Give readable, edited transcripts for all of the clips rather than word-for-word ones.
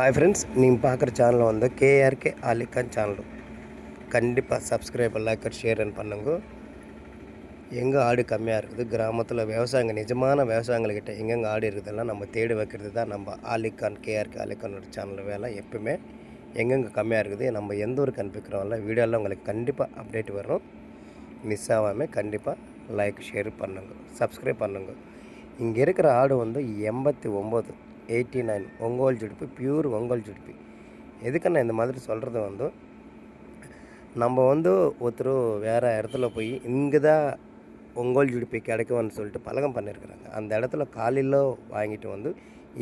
Hi friends, నేను பார்க்குற channel வந்து கேஆர்கே ஆலிகான் சேனல். கண்டிப்பாக சப்ஸ்கிரைப் லைக் ஷேர் பண்ணுங்க. எங்கே ஆடு கம்மியாக இருக்குது, கிராமத்தில் விவசாயிங்க நிஜமான விவசாயிங்கள்கிட்ட எங்கெங்கே ஆடு இருக்குதெல்லாம் நம்ம தேடி வைக்கிறது தான் நம்ம ஆலிகான் கேஆர்கே ஆலிகானோட சேனல் வேலை. எப்பவுமே எங்கெங்கே கம்மியாக இருக்குது, நம்ம எந்த ஒரு கண்பிக்கிறோம்ல வீடியோலாம் உங்களுக்கு கண்டிப்பாக அப்டேட் வரும். மிஸ் ஆகாமல் கண்டிப்பாக லைக் ஷேர் பண்ணுங்க, சப்ஸ்கிரைப் பண்ணுங்க. இங்கே இருக்கிற ஆடு வந்து 89 89 ஒங்கோல் ஜுடிப்பு, பியூர் ஒங்கோல் ஜுடிப்பு. எதுக்கு நான் இந்த மாதிரி சொல்கிறது வந்து, நம்ம வந்து ஒருத்தர் வேறு இடத்துல போய் இங்கே தான் ஒங்கோல் ஜுடிப்பு கிடைக்கும்னு சொல்லிட்டு பழகம் பண்ணியிருக்கிறாங்க. அந்த இடத்துல காலையில் வாங்கிட்டு வந்து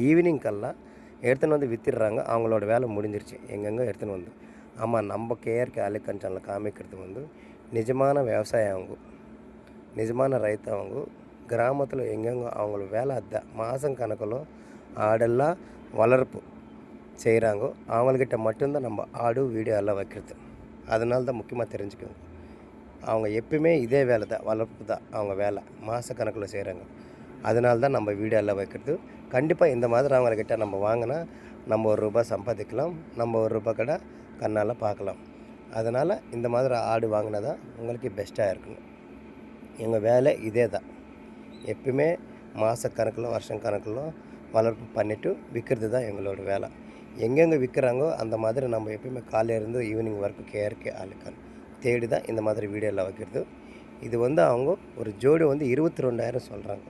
ஈவினிங்கெல்லாம் எடுத்துன்னு வந்து விற்றுடுறாங்க. அவங்களோட வேலை முடிஞ்சிருச்சு. எங்கெங்கே எடுத்துன்னு வந்து ஆமாம், நம்ம கேஆர்கே ஆலிகான் சேனலில் காமிக்கிறது வந்து நிஜமான விவசாயம் அவங்க, நிஜமான ரைத்து அவங்க. கிராமத்தில் எங்கெங்கே அவங்கள வேலை அதுதான். மாதம் கணக்கில் ஆடெல்லாம் வளர்ப்பு செய்கிறாங்க. அவங்கக்கிட்ட மட்டும்தான் நம்ம ஆடு வீடியோ எல்லாம் வைக்கிறது. அதனால தான் முக்கியமாக தெரிஞ்சுக்கோங்க. அவங்க எப்பயுமே இதே வேலை தான், வளர்ப்பு தான் அவங்க வேலை. மாத கணக்கில் செய்கிறாங்க. அதனால தான் நம்ம வீடியோ எல்லாம் வைக்கிறது. கண்டிப்பாக இந்த மாதிரி அவங்கக்கிட்ட நம்ம வாங்கினா நம்ம ₹1 சம்பாதிக்கலாம், நம்ம ₹1 கடை கண்ணால் பார்க்கலாம். அதனால் இந்த மாதிரி ஆடு வாங்கினா தான் உங்களுக்கு பெஸ்ட்டாக இருக்கணும். எங்கள் வேலை இதே தான். எப்பயுமே மாத கணக்கில் வருஷம் கணக்கில் வளர்ப்பு பண்ணிவிட்டு விற்கிறது தான் எங்களோட வேலை. எங்கெங்கே விற்கிறாங்கோ அந்த மாதிரி நம்ம எப்பயுமே காலையிலேருந்து ஈவினிங் வரைக்கும் கேஆர்கே ஆலிகான் தேடி தான் இந்த மாதிரி வீடியோவில் வைக்கிறது. இது வந்து அவங்க ஒரு ஜோடி வந்து 22,000 சொல்கிறாங்க.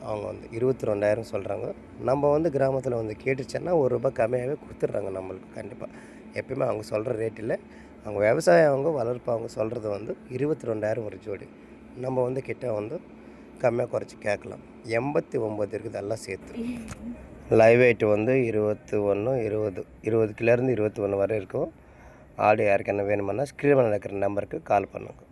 அவங்க வந்து 22,000 சொல்கிறாங்க. நம்ம வந்து கிராமத்தில் வந்து கேட்டுச்சேன்னா ₹1 கம்மியாகவே கொடுத்துட்றாங்க நம்மளுக்கு. கண்டிப்பாக எப்பயுமே அவங்க சொல்கிற ரேட்டில் அவங்க விவசாயம் அவங்க வளர்ப்பு அவங்க சொல்கிறது வந்து 22,000 ஒரு ஜோடி. நம்ம வந்து கிட்ட வந்து கம்மியாக குறைச்சி கேட்கலாம். 89 இருக்குது எல்லாம் சேர்த்து. லைவ் வெயிட் வந்து 21 20 கிலோலேருந்து 21 வரை இருக்கும். ஆடு யாருக்கென்ன வேணுமென்னா ஸ்க்ரீனில் இருக்கிற நம்பருக்கு கால் பண்ணுங்கள்.